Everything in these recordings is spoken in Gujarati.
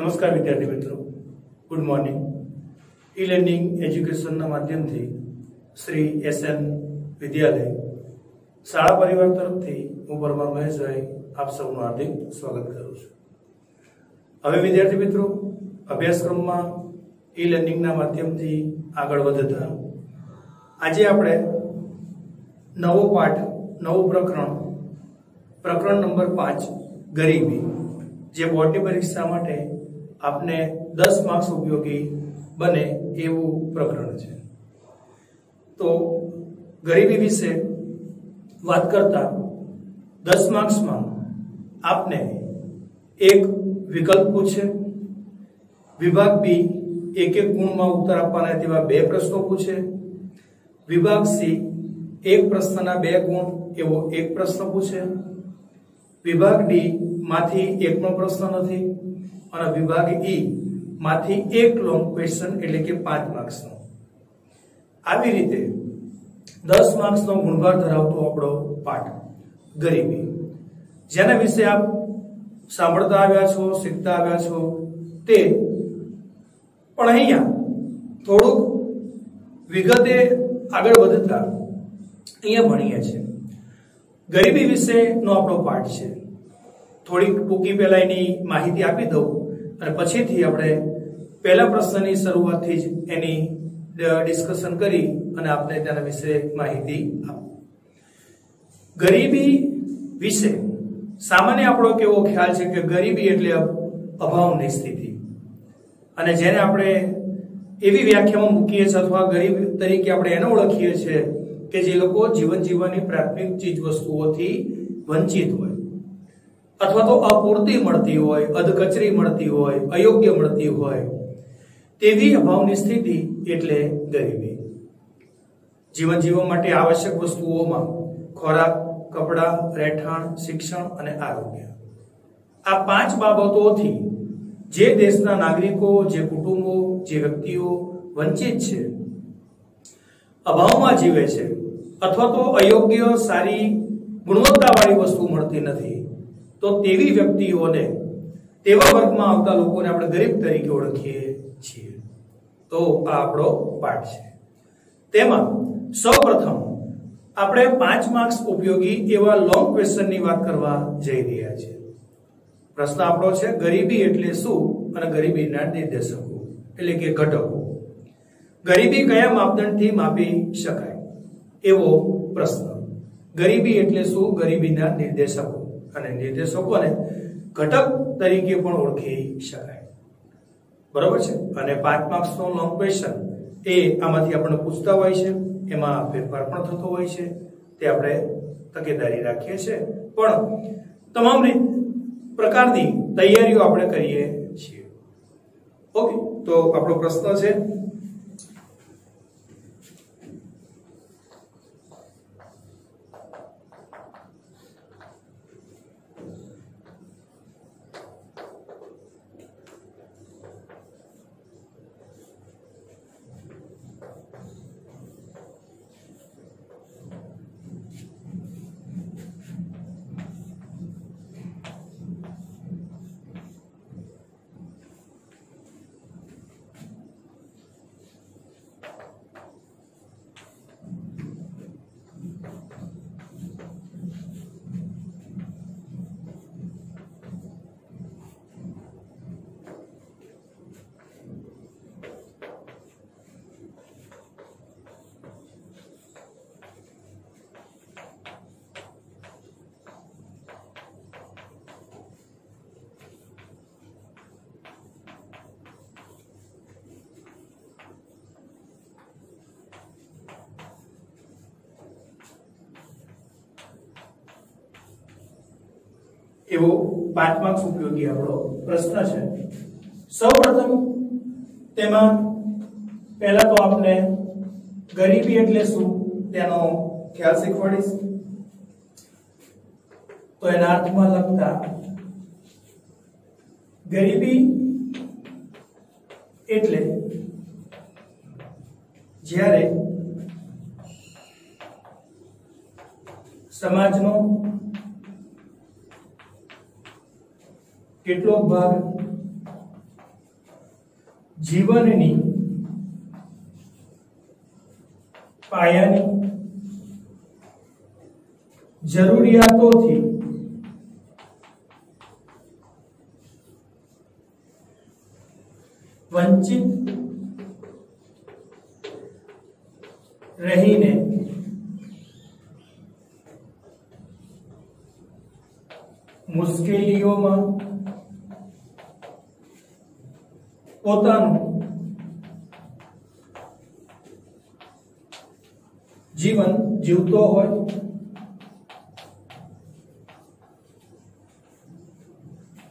नमस्कार विद्यार्थी मित्रों, good morning. E learning education माध्यम थी श्री SN विद्यालय शाळा परिवार तरफ थी हूँ परमार महेशभाई आप सबनु हार्दिक स्वागत करूँ छूं। हवे विद्यार्थी मित्रों, अभ्यासक्रम में ई लर्निंग माध्यम थी आगळ वधता आज आपणे नवो पाठ नवो प्रकरण नंबर 5 गरीबी जे बोर्ड की परीक्षा माटे आपने 10 मार्क्स उपयोगी बने एवं प्रकरण है। तो गरीबी विषे बात करता 10 मार्क्स में आपने एक विकल्प पूछे, विभाग बी एक गुण में उत्तर आपवाना तेवा 2 प्रश्नों पूछे, विभाग सी एक प्रश्नना 2 गुण एवो एक प्रश्न पूछे, विभाग डी माथी एक नो प्रश्न नथी और विभाग ई माथी एक लॉन्ग क्वेश्चन एटले के 5 मार्क्स नो। आवी रीते 10 मार्क्स नो गुणभार धरावतो आपणो पाठ गरीबी, जेना विषे आप सांभळता आव्या छो, शीखता आव्या छो ते पण अहींया थोडुंक विगते आगळ वधता अहींया भणीए छे। गरीबी विषे नो आपणो पाठ छे। थोड़ी टूंकी पहेलानी माहिती आपी दઉં અને પછીથી આપણે પહેલા પ્રશ્નની શરૂઆતથી જ એની ડિસ્કશન કરી અને આપણે તેના વિશે માહિતી આપો। ગરીબી વિશે સામાન્ય આપણો કેવો ખ્યાલ છે કે ગરીબી એટલે અભાવની સ્થિતિ, અને જેને આપણે એવી વ્યાખ્યામાં મૂકીએ છીએ અથવા ગરીબ તરીકે આપણે એને ઓળખીએ છીએ કે જે લોકો જીવન જીવવાની પ્રાથમિક ચીજ વસ્તુઓથી વંચિત હોય अथवा तो अपूर्ति मळती होय, अधकचरी मळती होय, अयोग्य मळती होय तेवी अभावनी स्थिति एटले गरीबी। जीवन जीववा माटे आवश्यक वस्तुओमां खोराक, कपड़ा, રહેઠાણ, शिक्षण अने आरोग्य आ 5 बाबतोथी जे देशना नागरिको, जे कुटुंबो, जे व्यक्तिओ वंचित छे, अभावमां जीवे छे अथवा तो अयोग्य सारी गुणवत्तावाળી वस्तु मळती नथी, तो तेवी व्यक्तिओने तेवा वर्गमां आवता लोकोने आपणे गरीब तरीके ओळखीए छीए। तो आ आपणो पाठ छे। तेमां सौप्रथम आपणे 5 मार्क्स उपयोगी एवा लॉन्ग क्वेश्चननी वात करवा जई रह्या छीए। प्रश्न आपणो छे गरीबी एटले शुं अने गरीबीना निर्देशको एटले के घटको। गरीबी कया मापदंडथी मापी शकाय एवो प्रश्न। गरीबी एटले शुं, गरीबीना निर्देशको અને નિર્દેશકોને ઘટક તરીકે પણ ઓળખી શકાય। બરોબર છે। અને 5 માર્ક્સનો લોંગ ક્વેશ્ચન એ આમાંથી આપણે પૂછતા હોય છે, એમાં ફેરફાર પણ થતો હોય છે, તે આપણે તકેદારી રાખીએ છીએ, પણ તમામ પ્રકારની તૈયારીઓ આપણે કરીએ છીએ। ઓકે, તો આપણો પ્રશ્ન છે एवो 5 मार्क्स उपयोगी आपणो प्रश्न छे। सर्वप्रथम तेमां पहला तो आपने गरीबी एटले शुं तेनो ख्याल શીખવાડીશ। तो एना अर्थमां लखता गरीबी एटले ज्यारे समाजनो કેટલો ભાગ જીવનની પાયાની જરૂરિયાતોથી વંચિત રહીને મુશ્કેલીઓમાં પોતાનું જીવન જીવતો હોય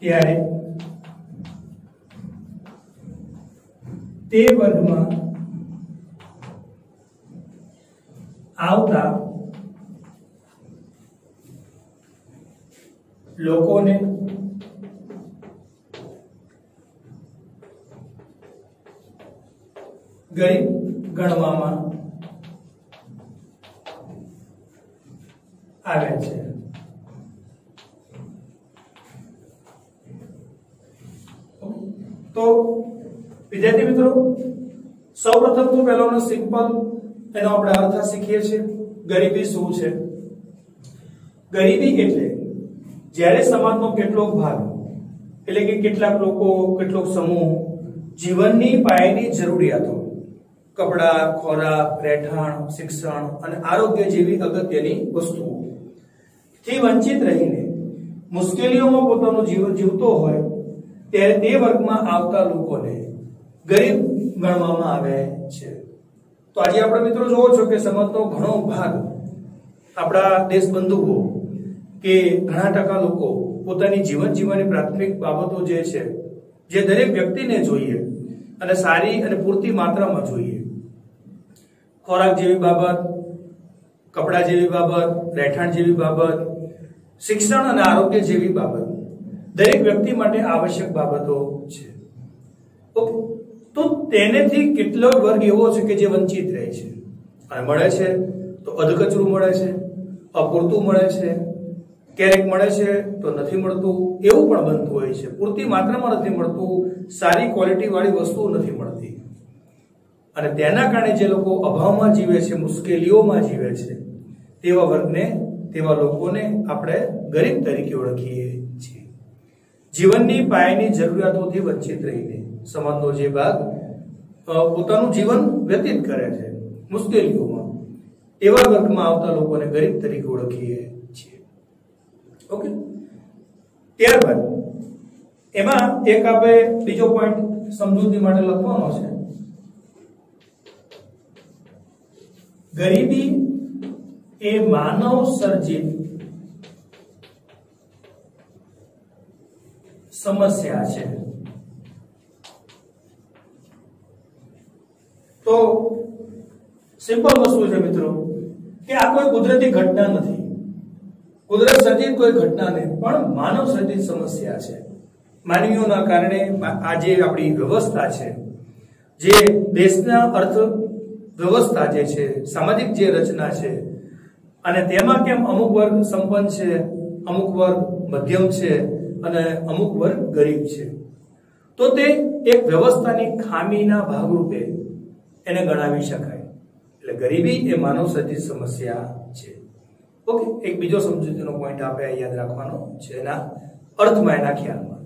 ત્યારે તે વર્ગમાં આવતા લોકોને ગરીબ ગણવામાં આવે છે. તો વિદ્યાર્થી મિત્રો, સૌપ્રથમ તો પહેલાનો સિમ્પલ એનો આપણે અર્થ શીખીએ છીએ. ગરીબી શું છે? ગરીબી એટલે જ્યારે સમાજનો કેટલોક ભાગ એટલે કે કેટલાક લોકો, કેટલોક સમૂહ જીવનની પાયાની જરૂરિયાતો કપડા, ખોરાક, રહેઠાણ, શિક્ષણ અને આરોગ્ય જેવી અગત્યની વસ્તુઓ થી વંચિત રહીને મુશ્કેલીઓમાં પોતાનું જીવન જીવતો હોય ત્યારે તે વર્ગમાં આવતા લોકોને ગરીબ ગણવામાં આવે છે. તો આજે આપણે મિત્રો જોવો છો કે સમાજનો ઘણો ભાગ, આપણા દેશ બંધુઓ કે ઘણા ટકા લોકો પોતાની જીવન જીવવાની પ્રાથમિક બાબતો જે છે, જે દરેક વ્યક્તિને જોઈએ અને સારી અને પૂરતી માત્રામાં જોઈએ, ખોરાક જેવી બાબત, કપડા જેવી બાબત, રહેઠાણ જેવી બાબત, શિક્ષણ અને આરોગ્ય જેવી બાબત દરેક વ્યક્તિ માટે આવશ્યક બાબતો છે. ઓકે, તો તેનેથી કેટલો વર્ગ એવો છે કે જે વંચિત રહે છે અને મળે છે તો અધકચરું મળે છે, અપૂરતું મળે છે, ક્યારેક મળે છે તો નથી મળતું, એવું પણ બનતું હોય છે. પૂરતી માત્રામાં નથી મળતું, સારી ક્વોલિટી વાળી વસ્તુ નથી મળતી અને તેના કારણે જે લોકો અભાવમાં જીવે છે, મુશ્કેલીઓમાં જીવે છે, તેવા વર્ગને, તેવા લોકોને આપણે ગરીબ તરીકે ઓળખીએ છીએ. જીવનની પાયાની જરૂરિયાતોથી વંચિત રહીને સમાજનો જે ભાગ પોતાનું જીવન વ્યતીત કરે છે મુશ્કેલીઓમાં, એવા વર્ગમાં આવતા લોકોને ગરીબ તરીકે ઓળખીએ છીએ. ઓકે, ત્યારબાદ એમાં એક આપણે બીજો પોઈન્ટ સમજૂતી માટે લખવાનો છે. ગરીબી એ માનવ સર્જિત સમસ્યા છે. તો સિમ્પલ વસ્તુ છે મિત્રો કે આ કોઈ કુદરતી ઘટના નથી, કુદરત સર્જિત કોઈ ઘટના નહીં, પણ માનવ સર્જિત સમસ્યા છે. માનવીઓના કારણે આ જે આપણી વ્યવસ્થા છે, જે દેશના અર્થ વ્યવસ્થા જે છે, સામાજિક જે રચના છે, અને તેમાં કેમ અમુક વર્ગ સંપન્ન છે, અમુક વર્ગ મધ્યમ છે અને અમુક વર્ગ ગરીબ છે, તો તે એક વ્યવસ્થાની ખામીના ભાગરૂપે એને ગણાવી શકાય. એટલે ગરીબી એ માનવ સર્જિત સમસ્યા છે. ઓકે, એક બીજો સમજૂતીનો પોઈન્ટ આપણે યાદ રાખવાનો છે એના અર્થમાં, એના ખ્યાલમાં.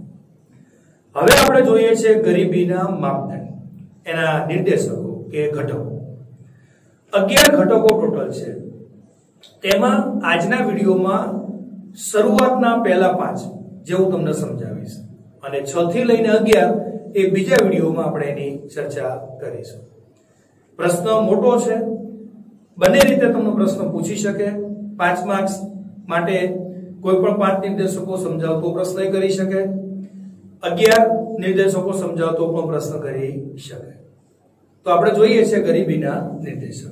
હવે આપણે જોઈએ છે ગરીબીના માપદંડ, એના નિર્દેશકો કે ઘટકો. 11 ઘટકો ટોટલ છે. તેમાં આજના વિડીયોમાં શરૂઆતના પહેલા 5 જે હું તમને સમજાવીશ અને 6 થી લઈને 11 એ બીજા વિડીયોમાં આપણે એની ચર્ચા કરીશું. પ્રશ્ન મોટો છે, બંને રીતે તમને પ્રશ્ન પૂછી શકે. 5 માર્ક્સ માટે કોઈ પણ 5 નિર્દેશકો સમજાવતો પ્રશ્ન કરી શકે, 11 નિર્દેશકો સમજાવતો પણ પ્રશ્ન કરી શકે. તો આપણે જોઈએ છે ગરીબીના નિર્દેશકો.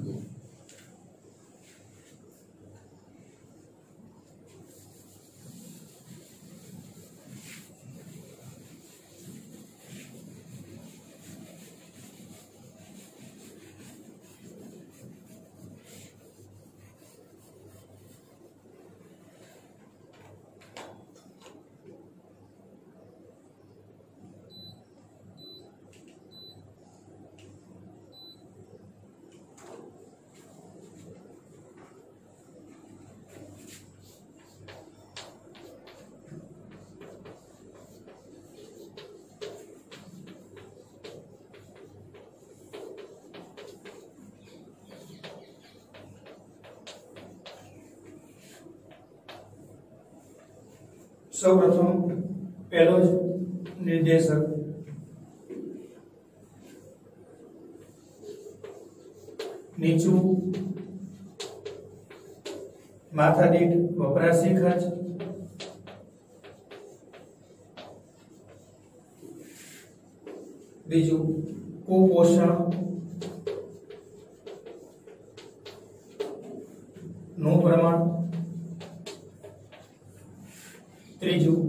સૌપ્રથમ પહેલો જ નિર્દેશક નીચું માથાદીઠ વપરાશી ખર્ચ, બીજું કુપોષણ નું પ્રમાણ, ત્રીજું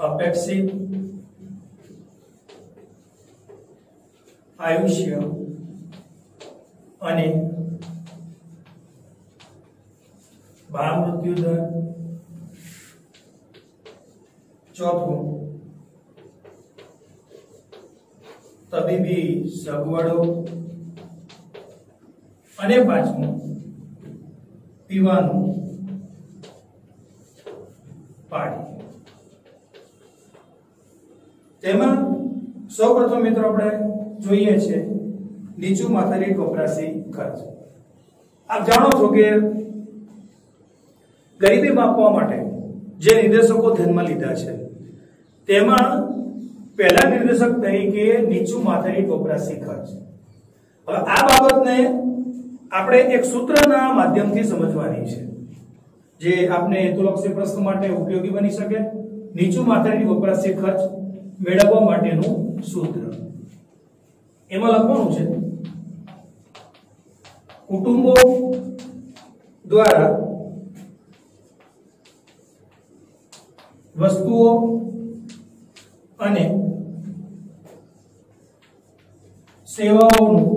અપેક્ષિત આયુષ્ય અને બાળ મૃત્યુ દર, ચોથું તબીબી સગવડો અને પાંચમું પીવાનું પાણી. તેમાં સૌપ્રથમ મિત્રો આપણે જોઈએ છે નીચું માથાદીઠ વપરાશી ખર્ચ. આપ જાણો છો કે ગરીબી માપવા માટે જે નિર્દેશકો ધ્યાનમાં લીધા છે તેમાં પહેલા નિર્દેશક તરીકે નીચું માથાદીઠ વપરાશી ખર્ચ. હવે આ બાબતને આપણે એક સૂત્રના માધ્યમથી સમજવાની છે જે આપને હેતુલક્ષી પ્રશ્ન માટે ઉપયોગી બની શકે. નીચું માથાદીઠ વપરાશી ખર્ચ મેળવવા માટેનું સૂત્ર એમાં લખવાનું છે કુટુંબો દ્વારા વસ્તુઓ અને સેવાઓનું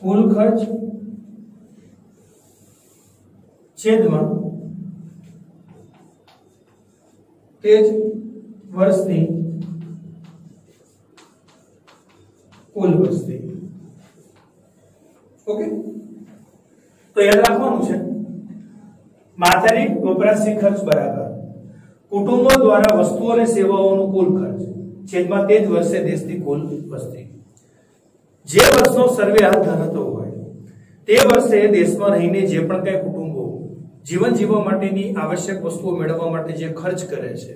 કુલ ખર્ચ છેદમાં તે જ વર્ષની કુલ વસ્તી. ઓકે, તો યાદ રાખવાનું છે માથાદીઠ વપરાશી ખર્ચ બરાબર કુટુંબો દ્વારા વસ્તુઓ અને સેવાઓનું કુલ ખર્ચ છેદમાં તે જ વર્ષે દેશની કુલ વસ્તી. જે વર્ષનો સર્વે હાથ ધરાતો હોય તે વર્ષે દેશમાં રહીને જે પણ કઈ કુટુંબો જીવન જીવવા માટેની આવશ્યક વસ્તુઓ મેળવવા માટે જે ખર્ચ કરે છે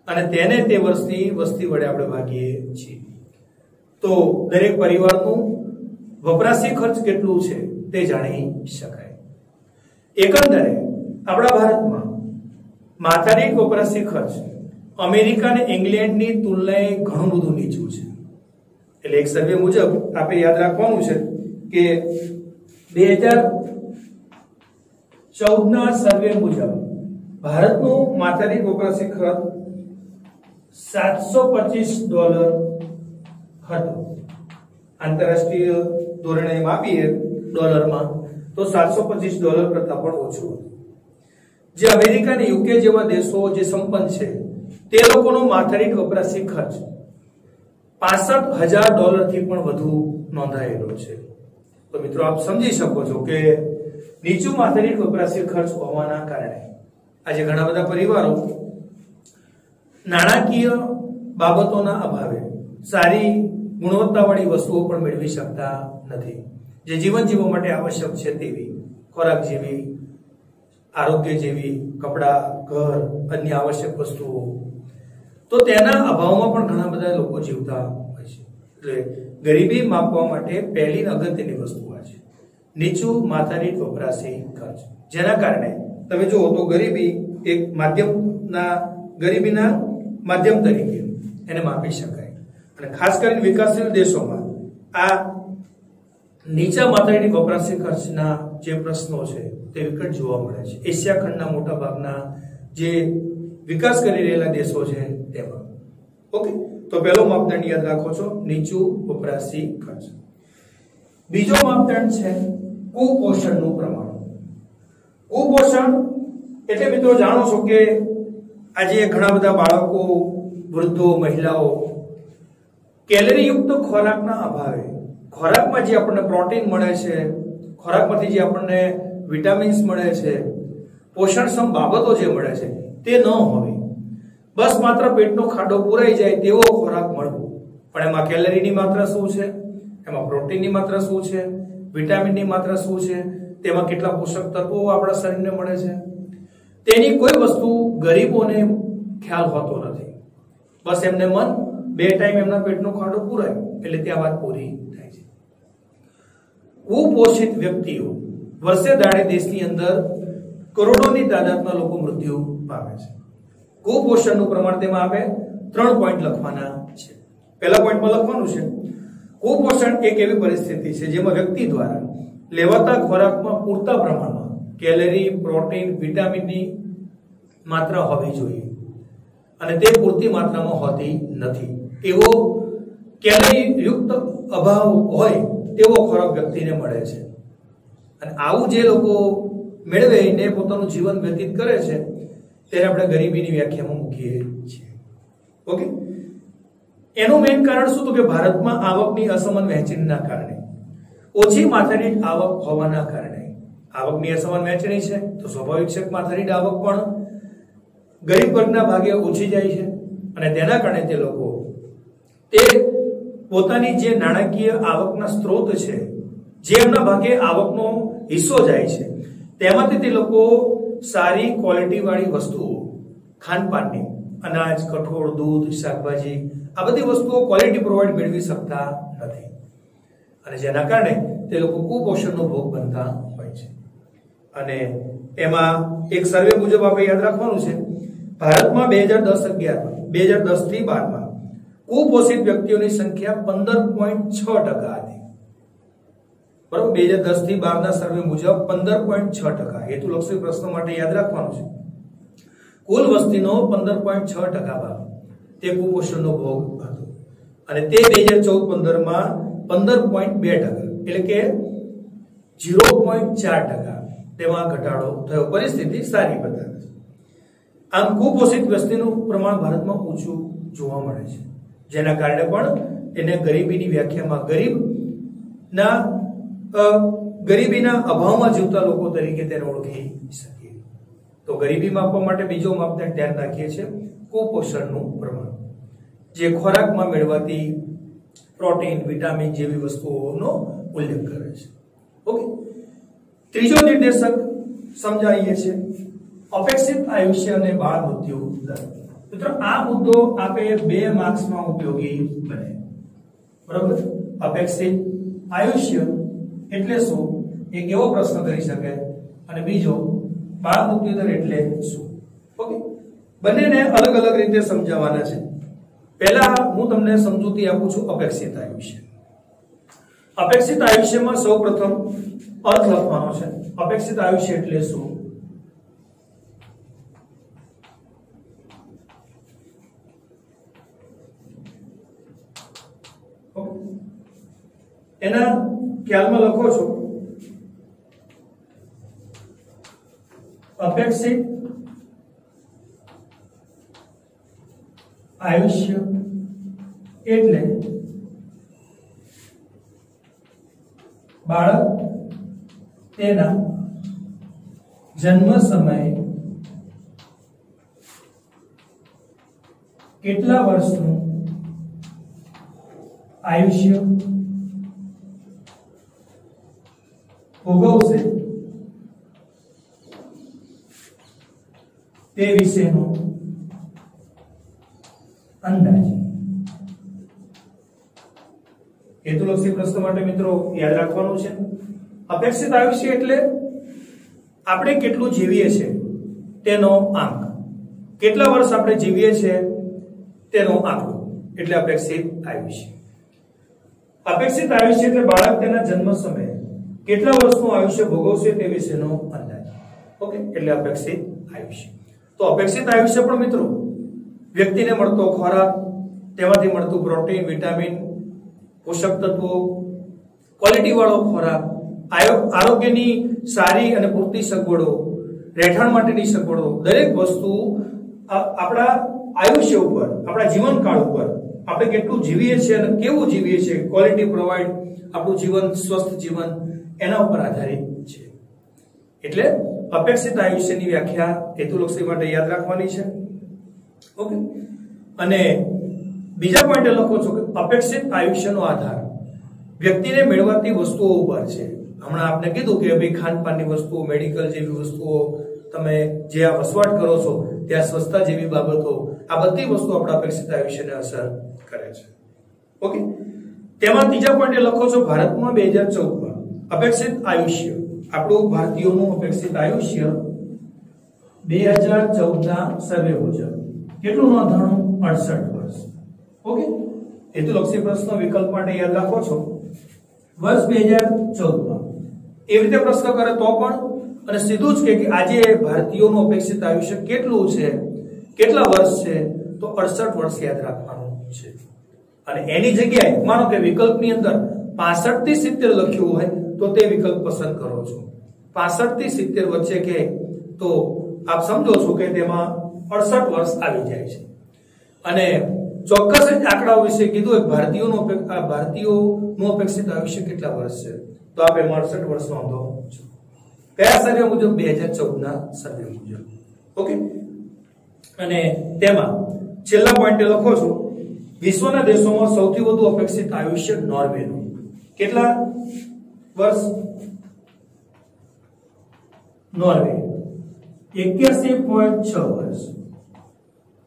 અને તેને તે વર્ષની વસ્તી વડે આપણે ભાગીએ છીએ. તો દરેક પરિવારનું વપરાશી ખર્ચ કેટલું છે તે જાણી શકાય. એકંદરે આપણા ભારતમાં માથાદીઠ વપરાશી ખર્ચ અમેરિકા અને ઇંગ્લેન્ડની તુલનાએ ઘણું બધું નીચું છે. એટલે એક સર્વે મુજબ આપણે યાદ રાખવાનું છે કે 2014 ના સર્વે મુજબ ભારતનું માથાદીઠ વપરાશી ખર્ચ $725 હતો. આંતરરાષ્ટ્રીય ધોરણે માપીએ ડોલરમાં તો $725 કરતા પણ ઓછું હતું. જે અમેરિકા અને યુકે જેવા દેશો જે સંપન્ન છે તે લોકોનો માથાદીઠ વપરાશી ખર્ચ $65,000 થી પણ વધુ નોંધાયેલો છે. તો મિત્રો આપ સમજી શકો છો કે નીચું માથાદીઠ વપરાશી ખર્ચ હોવાના કારણે આજે ઘણા બધા પરિવારો નાણાકીય બાબતોના અભાવે સારી ગુણવત્તાવાળી વસ્તુઓ પણ મેળવી શકતા નથી. જે જીવન જીવવા માટે આવશ્યક છે તેવી ખોરાક જેવી, આરોગ્ય જેવી, કપડા, ઘર, અન્ય આવશ્યક વસ્તુઓ, તો તેના અભાવમાં પણ ઘણા બધા લોકો જીવતા હોય છે. એટલે ગરીબી માપવા માટે પહેલી અગત્યની વસ્તુ આ છે નીચું માથાદીઠ વપરાશી ખર્ચ. જેના કારણે તમે જુઓ તો ગરીબી એક ગરીબીના માધ્યમ તરીકે એને માપી શકાય. અને ખાસ કરીને વિકાસશીલ દેશોમાં આ નીચા માથાદીઠ વપરાશી ખર્ચના જે પ્રશ્નો છે તે વિકટ જોવા મળે છે. એશિયા ખંડના મોટા ભાગના જે વિકાસ કરી રહેલા દેશો છે તેમાં. ઓકે, તો પહેલો માપદંડ યાદ રાખો છો નીચું વપરાશી ખર્ચ. બીજો માપદંડ છે કુપોષણનું પ્રમાણ. કુપોષણ એટલે મિત્રો જાણો છો કે આજે ઘણા બધા બાળકો, વૃદ્ધો, મહિલાઓ કેલરીયુક્ત ખોરાકના અભાવે ખોરાકમાં જે આપણને પ્રોટીન મળે છે, ખોરાકમાંથી જે આપણને વિટામિન્સ મળે છે, પોષણક્ષમ બાબતો જે મળે છે તે ન હોય. બસ માત્ર પેટનો ખાડો પૂરાઈ જાય તેવો ખોરાક મળવો. પણ એમાં કેલરીની માત્રા શું છે, એમાં પ્રોટીનની માત્રા શું છે, વિટામિનની માત્રા શું છે, તેમાં કેટલા પોષક તત્વો આપણા શરીરને મળે છે, તેની કોઈ વસ્તુ ગરીબોને ખ્યાલ હોતો નથી. બસ એમને મન 2 ટાઈમ એમના પેટનો ખાડો પૂરાય એટલે ત્યાં વાત પૂરી થાય છે. કુપોષિત વ્યક્તિઓ વર્ષે દાડે દેશની અંદર કરોડોની તાદાદમાં લોકો મૃત્યુ પામે છે. કુપોષણનું પ્રમાણ તેમાં આપણે 3 પોઈન્ટ લખવાના છે. પહેલા પોઈન્ટમાં લખવાનું છે, કુપોષણ એક એવી પરિસ્થિતિ છે જેમાં વ્યક્તિ દ્વારા લેવાતા ખોરાકમાં પૂરતા પ્રમાણમાં કેલરી, પ્રોટીન, વિટામિનની માત્રા હોવી જોઈએ અને તે પૂરતી માત્રામાં હોતી નથી. એવો કેલરી યુક્ત અભાવ હોય તેવો ખોરાક વ્યક્તિને મળે છે અને આવું જે લોકો મેળવીને પોતાનું જીવન વ્યતીત કરે છે તેને આપણે ગરીબીની વ્યાખ્યામાં મૂકીએ છીએ. ઓકે, એનું મેઇન કારણ શું? તો કે ભારતમાં આવકની અસમાન વહેંચણીના કારણે, ઓછી માથાદીઠ આવક હોવાના કારણે, આવકની અસમાન વહેંચણી છે તો સ્વાભાવિક છે કે માથાદીઠ આવક પણ ગરીબ વર્ગના ભાગે ઓછી જાય છે અને તેના કારણે તે લોકો તે પોતાની જે નાણાકીય આવકના સ્ત્રોત છે, જે એમના ભાગે આવકનો હિસ્સો જાય છે, તેમાંથી તે લોકો સારી ક્વોલિટી વાળી વસ્તુઓ, ખાનપાનની, અનાજ, કઠોળ, દૂધ, શાકભાજી, આ બધી વસ્તુઓ ક્વોલિટી પ્રોવાઈડ મેળવી શકતા નથી અને જેના કારણે તે લોકો કુપોષણનો ભોગ બનતા હોય છે. અને એમાં એક સર્વે મુજબ આપણે યાદ રાખવાનું છે, ભારતમાં 2010 થી 12 કુપોષિત વ્યક્તિઓની સંખ્યા 15.6% હતી. બરાબર, 2010 થી 12 ના સર્વે મુજબ 15.6%. હેતુલક્ષી પ્રશ્નો માટે યાદ રાખવાનું છે, કુલ વસ્તીનો 15.6% ભાગ તે કુપોષણનો ભોગ હતો અને તે 2014-15 માં 15.2%, એટલે કે 0.4% તેમાં ઘટાડો થયો. પરિસ્થિતિ સારી બતાવે છે. આમ કુપોષિત વસ્તીનું પ્રમાણ ભારતમાં ઊંચું જોવા મળે છે, જેના કારણે પણ એને ગરીબીની વ્યાખ્યામાં ગરીબીના અભાવમાં જીવતા લોકો તરીકે તેને ઓળખી શકીએ. તો ગરીબી માપવા માટે બીજો માપદંડ ધ્યાન રાખીએ છીએ કુપોષણનું પ્રમાણ, જે ખોરાકમાં મેળવાતી પ્રોટીન, વિટામિન જેવી વસ્તુઓનો ઉલ્લેખ કરે છે. ઓકે, ત્રીજો નિર્દેશક સમજાવીએ છીએ, અપેક્ષિત આયુષ્ય અને બાળ મૃત્યુ દર. મિત્રો, આ મુદ્દો આપે 2 માર્ક્સમાં ઉપયોગી બને. બરાબર, અપેક્ષિત આયુષ્ય એટલે શું, એક એવો પ્રશ્ન કરી શકે, અને બીજો બાળ મૃત્યુ દર એટલે શું. ઓકે, બંનેને અલગ અલગ રીતે સમજાવવાના છે. પહેલા હું તમને સમજૂતી આપું છું અપેક્ષિત આયુષ્ય. અપેક્ષિત આયુષ્યમાં સૌપ્રથમ અર્થ લખવાનો છે. અપેક્ષિત આયુષ્ય એટલે શું? એના ખ્યાલમાં લખો છો, અપેક્ષિત આયુષ્ય એટલે બાળક તેના જન્મ સમયે કેટલા વર્ષનું આયુષ્ય ભોગવશે તે વિશેનો અંદાજ. હેતુલક્ષી પ્રશ્નો માટે મિત્રો યાદ રાખવાનું છે, અપેક્ષિત આયુષ્ય એટલે આપણે કેટલું જીવીએ છીએ તેનો આંક, કેટલા વર્ષ આપણે જીવીએ છીએ તેનો આંકડો એટલે અપેક્ષિત આયુષ્ય. અપેક્ષિત આયુષ્ય એટલે બાળક તેના જન્મ સમયે કેટલા વર્ષનું આયુષ્ય ભોગવશે તે વિશેનો અંદાજ. ઓકે, એટલે અપેક્ષિત આયુષ્ય. તો અપેક્ષિત આયુષ્ય પણ મિત્રો વ્યક્તિને મળતો ખોરાક, તેમાંથી મળતું પ્રોટીન, વિટામિન, પોષક તત્વો, ક્વોલિટી વાળો ખોરાક, આરોગ્યની સારી અને પૂરતી સગવડો, રહેઠાણ માટેની સગવડો, દરેક વસ્તુ આપણા આયુષ્ય ઉપર, આપણા જીવનકાળ ઉપર, આપણે કેટલું જીવીએ છીએ અને કેવું જીવીએ છીએ, ક્વોલિટી પ્રોવાઈડ, આપણું જીવન સ્વસ્થ જીવન, એના ઉપર આધારિત છે. એટલે અપેક્ષિત આયુષ્યની વ્યાખ્યા હેતુલક્ષી માટે યાદ રાખવાની છે. ઓકે, અને બીજા પોઈન્ટ લખો છો કે અપેક્ષિત આયુષ્યનો આધાર વ્યક્તિને મેળવાતી વસ્તુઓ ઉપર છે હમણાં આપને કીધું કે ભાઈ ખાનપાનની વસ્તુઓ, મેડિકલ જેવી વસ્તુઓ, તમે જે આ વસવાટ કરો છો ત્યાં સ્વચ્છતા જેવી બાબતો, આ બધી વસ્તુ આપણા અપેક્ષિત આયુષ્યને અસર કરે છે. ઓકે, તેમાં ત્રીજા પોઈન્ટ લખો છો ભારતમાં 2014માં અપેક્ષિત આયુષ્ય, આપણું ભારતીયોનું અપેક્ષિત આયુષ્ય 2014ના સર્વે મુજબ કેટલું નોંધાણું? 68 વર્ષ. ઓકે, હેતુલક્ષી પ્રશ્ન વિકલ્પ માટે યાદ રાખો છો. વર્ષ 2014માં એવી રીતે પ્રશ્ન કરે તો પણ, અને સીધું જ કે આજે ભારતીયોનું અપેક્ષિત આયુષ્ય કેટલું છે, કેટલા વર્ષ છે, તો 68 વર્ષ યાદ રાખવાનું છે. અને એની જગ્યાએ માનો કે વિકલ્પની અંદર 65 થી 70 લખ્યું હોય તો તે વિકલ્પ પસંદ કરો છો. 65 થી 70 વચ્ચે કે તો આપ સમજો છો કે તેમાં 68 વર્ષ આવી જાય છે. અને ચોક્કસ જ આંકડાઓ વિશે કીધું ભારતીયોનું અપેક્ષિત આયુષ્ય કેટલા વર્ષ છે, તો આપે 68 વર્ષ નોંધો છો. કયા સર્વે મુજબ? 2014ના સર્વે મુજબ. ઓકે, અને તેમાં છેલ્લા પોઈન્ટ લખો છો વિશ્વના દેશોમાં સૌથી વધુ અપેક્ષિત આયુષ્ય નોર્વેનું. કેટલા વર્ષ? નોર્વે 81.6 વર્ષ.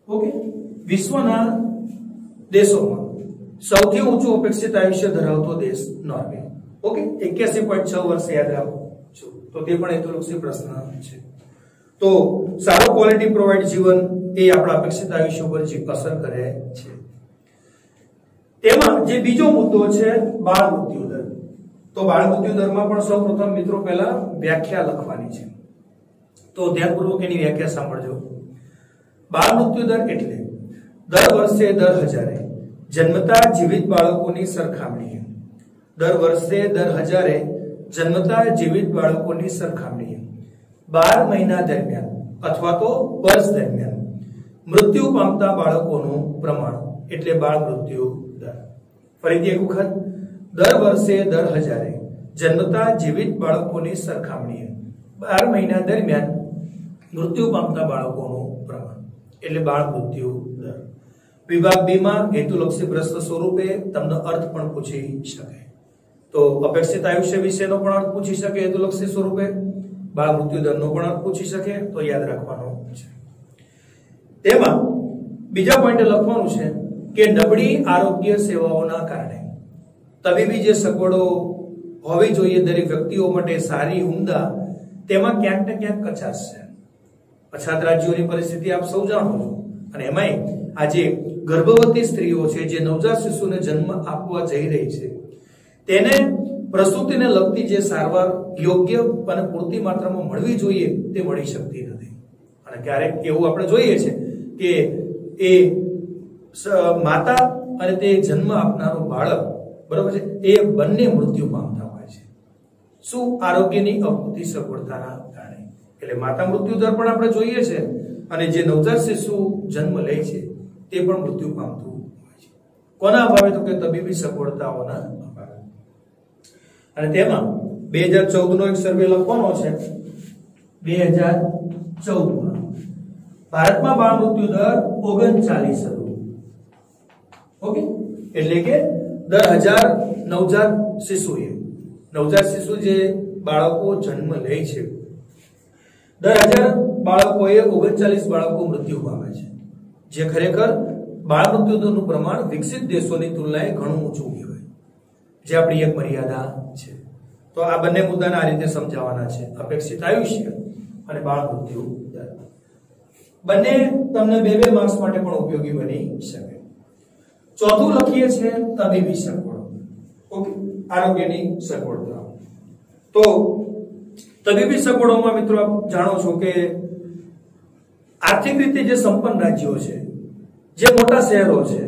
ઓકે, વિશ્વના દેશોમાં સૌથી ઊંચું અપેક્ષિત આયુષ્ય ધરાવતો દેશ નોર્વે. ઓકે, 81.6 વર્ષ યાદ રાખો છો. તો તે પણ હેતુલક્ષી પ્રશ્ન છે. તો સારો ક્વોલિટી પ્રોવાઇડ જીવન એ આપણા અપેક્ષિત આયુષ્ય પર અસર કરે છે. તેમાં જે બીજો મુદ્દો છે બાળ મૃત્યુ દર. તો બાળ મૃત્યુ દરમાં પણ સૌપ્રથમ મિત્રો પહેલા વ્યાખ્યા લખવાની છે, તો ધ્યાનપૂર્વક એની વ્યાખ્યા સાંભળજો. બાળ મૃત્યુ દર એટલે દર વર્ષે દર હજારે જન્મતા જીવિત બાળકોની સરખામણીએ, દર વર્ષે દર હજારે જન્મતા જીવિત બાળકોની સરખામણીએ 12 મહિના દરમિયાન અથવા તો વર્ષ દરમિયાન મૃત્યુ પામતા બાળકોનું પ્રમાણ એટલે બાળ મૃત્યુ દર. ફરીથી એક વખત, દર વર્ષે દર હજારે જન્મતા જીવિત બાળકોની સરખામણીએ 12 મહિના દરમિયાન મૃત્યુ પામતા બાળકોનું પ્રમાણ એટલે બાળ મૃત્યુ દર. વિભાગ બી માં હેતુલક્ષી પ્રશ્ન સ્વરૂપે તમને અર્થ પણ પૂછી શકે. તો અપેક્ષિત આયુષ્ય વિશેનો પણ અર્થ પૂછી શકે હેતુલક્ષી સ્વરૂપે, બાળ મૃત્યુ દરનો પણ અર્થ પૂછી શકે, તો યાદ રાખવાનો છે. તેમાં બીજા પોઈન્ટ લખવાનું છે કે નબળી આરોગ્ય સેવાઓના કારણે તબીબી જે સગવડો હોવી જોઈએ દરેક વ્યક્તિઓ માટે સારી, ઉમદા, તેમાં ક્યાંક ને ક્યાંક કચાશ છે. પછાત રાજ્યોની પરિસ્થિતિ આપ સૌ જાણો છો. અને એમાંય આજે ગર્ભવતી સ્ત્રીઓ છે જે નવજાત શિશુને જન્મ આપવા જઈ રહી છે, તેને પ્રસૂતિને લગતી જે સારવાર યોગ્ય અને પૂરતી માત્રામાં મળવી જોઈએ તે મળી શકતી નથી. અને ક્યારેક એવું આપણે જોઈએ છે કે એ માતા અને તે જન્મ આપનારો બાળક, બરોબર છે, એ બંને મૃત્યુ પામતા હોય છે. શું? આરોગ્યની અપૂરતી સગવડતાના કારણે. એટલે માતા મૃત્યુ દર પણ આપણે જોઈએ છે, અને જે નવજાત શિશુ જન્મ લે છે તે પણ મૃત્યુ પામતું હોય છે. કોના અભાવે? તો કે તબીબી સગવડતાઓના અભાવે. અને તેમાં 2014 નો એક સર્વે લખવાનો છે. 2014માં ભારતમાં બાળ મૃત્યુ દર 39 હતો. ઓકે, એટલે કે દર 1000 નવજાત શિશુ જે બાળકો જન્મ લે છે, દર 1000 બાળકોએ 39 બાળકો મૃત્યુ પામે છે, જે ખરેખર બાળ મૃત્યુ દરનું પ્રમાણ વિકસિત દેશોની તુલનાએ ઘણું ઊંચું કહેવાય, જે આપણી એક મર્યાદા છે. તો આ બંને મુદ્દાને આ રીતે સમજાવવાના છે, અપેક્ષિત આયુષ્ય અને બાળ મૃત્યુ દર. બંને તમને 2 માર્ક્સ માટે પણ ઉપયોગી બની શકે. ચોથું લખીએ છીએ તબીબી સગવડો. ઓકે, આરોગ્યની સગવડતા. તો તબીબી સગવડોમાં મિત્રો આપ જાણો છો કે આર્થિક રીતે જે સંપન્ન રાજ્યો છે, જે મોટા શહેરો છે,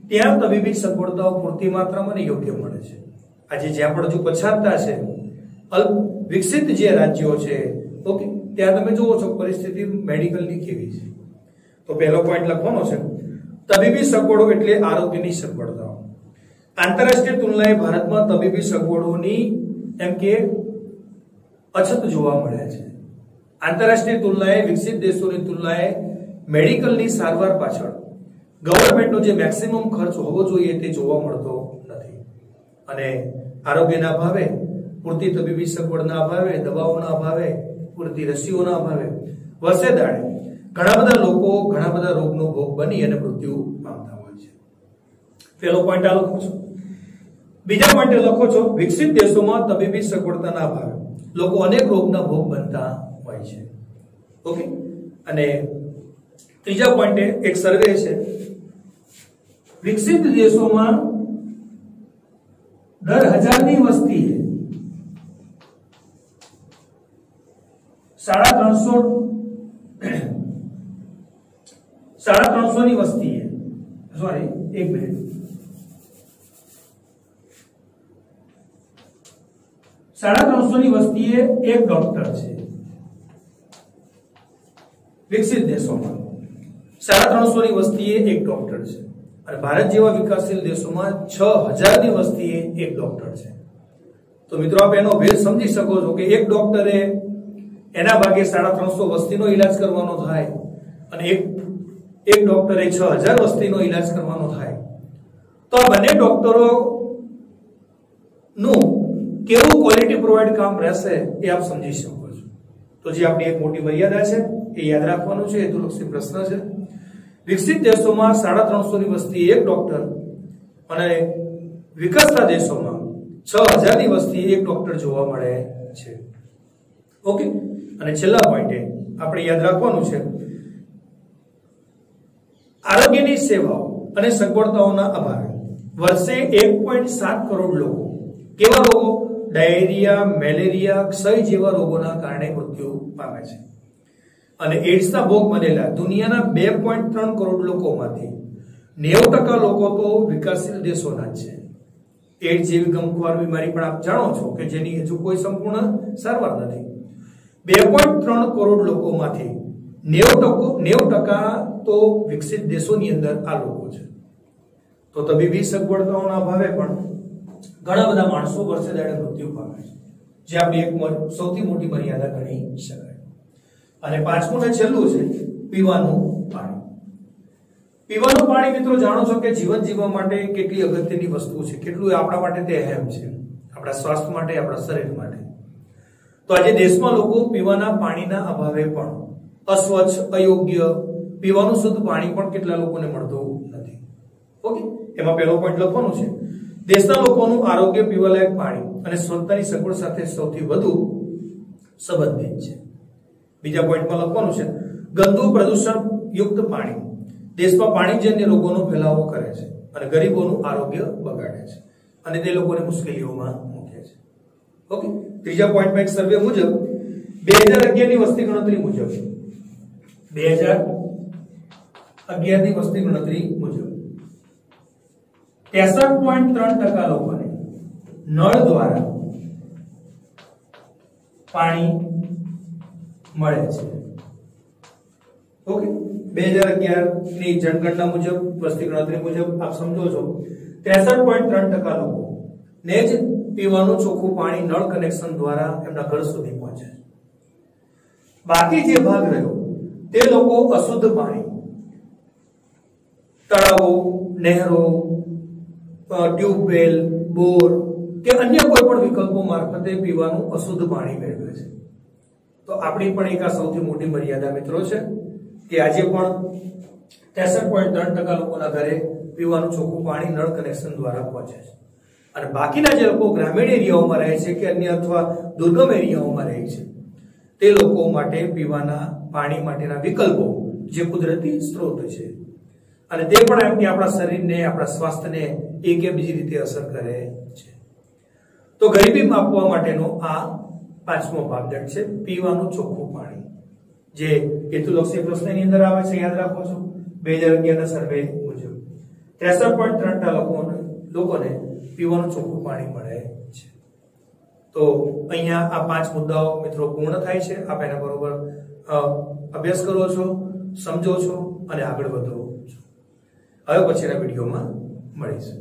ત્યાં તબીબી સગવડતાઓ પૂરતી માત્રામાં અને યોગ્ય મળે છે. આજે જ્યાં પણ હજુ પછાતતા છે, અલ્પ વિકસિત જે રાજ્યો છે, ઓકે, ત્યાં તમે જુઓ છો પરિસ્થિતિ મેડિકલની કેવી છે. તો પહેલો પોઈન્ટ લખવાનો છે તબીબી સગવડો એટલે આરોગ્યની સગવડતાઓ. આંતરરાષ્ટ્રીય તુલનાએ ભારતમાં તબીબી સગવડોની એમ કે અછત જોવા મળે છે. આંતરરાષ્ટ્રીય તુલનાએ વિકસિત દેશોની તુલનાએ મેડિકલની સારવાર પાછળ ગવર્નમેન્ટનો જે મેક્સિમમ ખર્ચ હોવો જોઈએ તે જોવા મળતો નથી. અને આરોગ્યના ભાવે પૂરતી તબીબી સગવડના અભાવે, દવાઓના અભાવે, પૂરતી રસીઓના અભાવે વર્ષે દાડે ઘણા બધા લોકો ઘણા બધા રોગનો ભોગ બની અને મૃત્યુ પામતા હોય છે. પહેલો પોઈન્ટ આ લખો છો. બીજા પોઈન્ટ લખો છો, વિકસિત દેશોમાં તબીબી સગવડતાના અભાવે લોકો અનેક રોગના ભોગ બનતા હોય છે. ઓકે. અને ત્રીજા પોઈન્ટે એક સર્વે છે, વિકસિત દેશોમાં દર 1000ની વસ્તીએ 350 ની વસ્તીએ સોરી એક મિનિટ 350 ની વસ્તીએ એક ડોક્ટર છે. વિકસિત દેશોમાં 350 ની વસ્તીએ એક ડોક્ટર છે અને ભારત જેવા વિકાસશીલ દેશોમાં 6000 ની વસ્તીએ એક ડોક્ટર છે. તો મિત્રો આપ એનો ભેદ સમજી શકો છો કે એક ડોક્ટરે એના ભાગે 350 વસ્તીનો ઈલાજ કરવાનો થાય અને એક ડોક્ટરે 6000 વસ્તીનો ઈલાજ કરવાનો થાય. તો આ બંને ડોક્ટરો નું કેવું ક્વોલિટી પ્રોવાઇડ કામ રહેશે એ આપ સમજી શકો છો. તો જે આપણી એક મોટી મર્યાદા છે એ યાદ રાખવાનું છે. હેતુલક્ષી પ્રશ્ન છે. વિકસિત દેશોમાં 350 ની વસ્તી એક ડોક્ટર અને વિકસતા દેશોમાં 6000 ની વસ્તી એક ડોક્ટર જોવા મળે છે. ઓકે. અને છેલ્લા પોઈન્ટે આપણે યાદ રાખવાનું છે, આરોગ્યની સેવાઓ અને સગવડતાઓના અભાવે વર્ષે 1.7 કરોડ લોકો કેવા રોગો, ડાયરિયા, મેલેરિયા, ક્ષય જેવા રોગોના કારણે મૃત્યુ પામે છે. અને એડ્સના ભોગ બનેલા દુનિયાના 2.3 કરોડ લોકોમાંથી 90% લોકો તો વિકાસશીલ દેશોના જ છે. એડ્સ જેવી ગમખ્વાર બીમારી પણ આપ જાણો છો કે જેની હજુ કોઈ સંપૂર્ણ સારવાર નથી. 2.3 કરોડ લોકોમાંથી 90% તો વિકસિત દેશોની અંદર આ લોકો છે. તો તબીબી સગવડતાઓના અભાવે પણ ઘણા બધા માણસો વર્ષે દાડે મૃત્યુ પામે છે, જે આપણી એક સૌથી મોટી મર્યાદા ગણી શકાય. અને પાંચમું ને છેલ્લું છે પીવાનું પાણી. પીવાનું પાણી મિત્રો જાણો છો કે જીવન જીવવા માટે કેટલી અગત્યની વસ્તુ છે, કેટલું આપણા માટે તે અહેમ છે, આપણા સ્વાસ્થ્ય માટે, આપણા શરીર માટે. તો આજે દેશમાં લોકો પીવાના પાણીના અભાવે પણ અસ્વચ્છ, અયોગ્ય પીવાનું શુદ્ધ પાણી પણ કેટલા લોકોને મળતું નથી. ઓકે. એમાં પહેલો પોઈન્ટ લખવાનું છે, દેશના લોકોનું આરોગ્ય પીવાલાયક પાણી અને સ્વચ્છતાની સગવડ સાથે સૌથી વધુ સંબંધિત છે. બીજા પોઈન્ટમાં લખવાનું છે, ગંદુ પ્રદૂષણ યુક્ત પાણી દેશમાં પાણીજન્ય રોગોનો ફેલાવો કરે છે અને ગરીબોનું આરોગ્ય બગાડે છે અને તે લોકોને મુશ્કેલીઓમાં મૂકે છે. ઓકે. ત્રીજા પોઈન્ટમાં એક સર્વે મુજબ 2011 ની વસ્તી ગણતરી મુજબ 2011 ની વસ્તી ગણતરી મુજબ 63.3% લોકોને નળ દ્વારા પાણી મળે છે. ઓકે. 2011 ની જનગણના મુજબ, વસ્તી ગણતરી મુજબ આપ સમજો છો 63.3% લોકો ને જ પીવાનું ચોખ્ખું પાણી નળ કનેક્શન દ્વારા એમના ઘર સુધી પહોંચે છે. બાકી જે ભાગ રહ્યો તે લોકો અશુદ્ધ પાણી તળાવો, નહેરો, ટ્યુબવેલ, બોર કે અન્ય કોઈ પણ વિકલ્પો મારફતે પીવાનું અશુદ્ધ પાણી મેળવે છે. તો આપણી પણ એક આ સૌથી મોટી મર્યાદા મિત્રો છે કે આજે પણ 63.3% લોકોના ઘરે પીવાનું ચોખ્ખું પાણી નળ કનેક્શન દ્વારા પહોંચે છે. અને બાકીના જે લોકો ગ્રામીણ એરિયાઓમાં રહે છે કે અન્ય અથવા દુર્ગમ એરિયાઓમાં રહે છે તે લોકો માટે પીવાના પાણી માટેના વિકલ્પો જે કુદરતી સ્ત્રોત છે અને તે પણ આપણા શરીરને, આપણા સ્વાસ્થ્યને એક કે બીજી રીતે અસર કરે છે. તો ગરીબી માપવા માટેનો આ પાંચમો માપદંડ છે પીવાનું ચોખ્ખું પાણી, જે હેતુલક્ષી પ્રશ્નની અંદર આવે છે. યાદ રાખો છો 2011 ના સર્વે મુજબ 63.3% લોકોને પીવાનું ચોખ્ખું પાણી મળે છે. તો અહીંયા આ 5 મુદ્દાઓ મિત્રો પૂર્ણ થાય છે. આપ એના બરોબર અભ્યાસ કરો છો, સમજો છો અને આગળ વધો છો. હવે પછીના વિડીયોમાં મળીશું.